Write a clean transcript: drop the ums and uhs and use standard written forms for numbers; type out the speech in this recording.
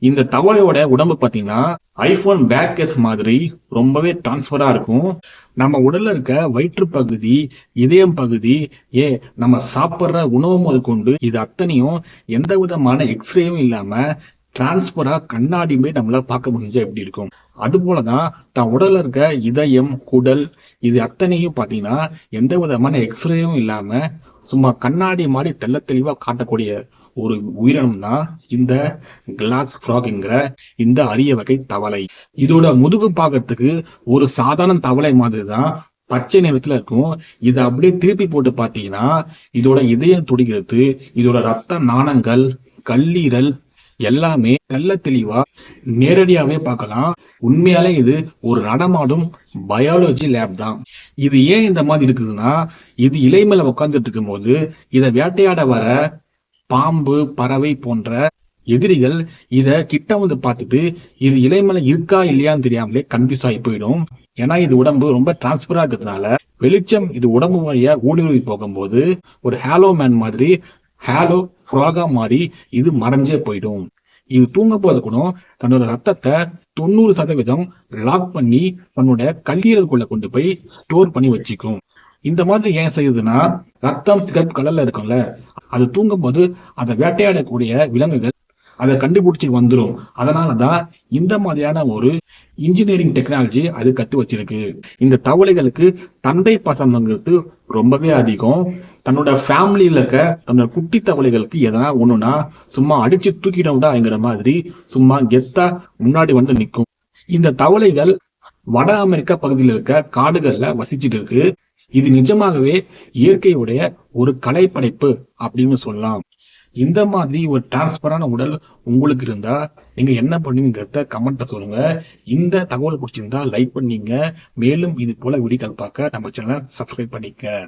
இந்த தவளையோட உடம்பு பாத்தீங்கன்னா ஐபோன் பேக் கேஸ் மாதிரி ரொம்பவே டிரான்ஸ்பரா இருக்கும். நம்ம உடல்ல இருக்க வயிற்று பகுதி, இதயம் பகுதி, நம்ம சாப்பிடுற உணவு முதல் கொண்டு இது அத்தனையும் எந்த விதமான எக்ஸ்ரேயும் இல்லாம டிரான்ஸ்பரா கண்ணாடி போய் நம்மளால பார்க்க முடிஞ்சா எப்படி இருக்கும். அது போலதான் தான் உடல்ல இருக்க இதயம், குடல் இது அத்தனையும் பாத்தீங்கன்னா எந்த விதமான எக்ஸ்ரேயும் இல்லாம சும்மா கண்ணாடி மாதிரி தெள்ள தெளிவா காட்டக்கூடிய ஒரு உயிரினம் தான் இந்த கிளாஸ் ஃப்ராக்ங்கிற இந்த அரிய வகை தவளை. இதோட முதுகு பார்க்கறதுக்கு ஒரு சாதாரண தவளை மாதிரி தான் பச்சை நிறத்துல இருக்கும். இதை அப்படியே திருப்பி போட்டு பார்த்தீங்கன்னா இதோட இதயம் துடிக்கிறது, இதோட ரத்த நாணங்கள், கல்லீரல் எல்லாமே தெள்ள தெளிவா நேரடியாவே பார்க்கலாம். உண்மையாலே இது ஒரு நடமாடும் பயாலஜி லேப் தான். இது ஏன் இந்த மாதிரி இருக்குதுன்னா, இது இலை மேல உட்கார்ந்துட்டு இருக்கும் போது இதை வேட்டையாட வர பாம்பு, பறவை போன்ற எதிரிகள் இத கிட்ட வந்து பார்த்துட்டு இது இலை மேல இருக்கா இல்லையான்னு தெரியாமலே கன்ஃபியூஸ் ஆகி போயிடும். ஏன்னா இது உடம்பு ரொம்ப டிரான்ஸ்பரா இருக்கிறதுனால வெளிச்சம் இது உடம்பு வழியா ஊடுருவி போகும்போது ஒரு ஹேலோ மேன் மாதிரி ஹேலோ ஃப்ராகா மாதிரி இது மறைஞ்சே போயிடும். இது தூங்க போது கூட தன்னோட ரத்தத்தை 90% லாக் பண்ணி தன்னோட கல்லீரலுக்குள்ள கொண்டு போய் ஸ்டோர் பண்ணி வச்சுக்கும். இந்த மாதிரி ஏன் செய்யுதுன்னா, ரத்தம் சிகப்பு கலர்ல இருக்கும்ல, அது தூங்கும் போது அதை வேட்டையாடக்கூடிய விலங்குகள் அதை கண்டுபிடிச்சி வந்துடும். அதனாலதான் இந்த மாதிரியான ஒரு இன்ஜினியரிங் டெக்னாலஜி அது கத்து வச்சிருக்கு. இந்த தவளைகளுக்கு தந்தை பாசம்ங்கிறது ரொம்பவே அதிகம். தன்னோட ஃபேமிலியில இருக்க தன்னோட குட்டி தவளைகளுக்கு எதனா ஒண்ணுனா சும்மா அடிச்சு தூக்கிட்டோம்டாங்கிற மாதிரி சும்மா கெத்தா முன்னாடி வந்து நிற்கும். இந்த தவளைகள் வட அமெரிக்கா பகுதியில் இருக்க காடுகள்ல வசிச்சுட்டு இருக்கு. இது நிஜமாகவே இயற்கையுடைய ஒரு கலைப்படைப்பு அப்படின்னு சொல்லலாம். இந்த மாதிரி ஒரு டிரான்ஸ்பரான உடல் உங்களுக்கு இருந்தா நீங்க என்ன பண்ணுவீங்கிறத கமெண்ட்ல சொல்லுங்க. இந்த தகவல் பிடிச்சிருந்தா லைக் பண்ணீங்க. மேலும் இது போல வீடியோக்கள் பார்க்க நம்ம சேனலை சப்ஸ்கிரைப் பண்ணிக்க.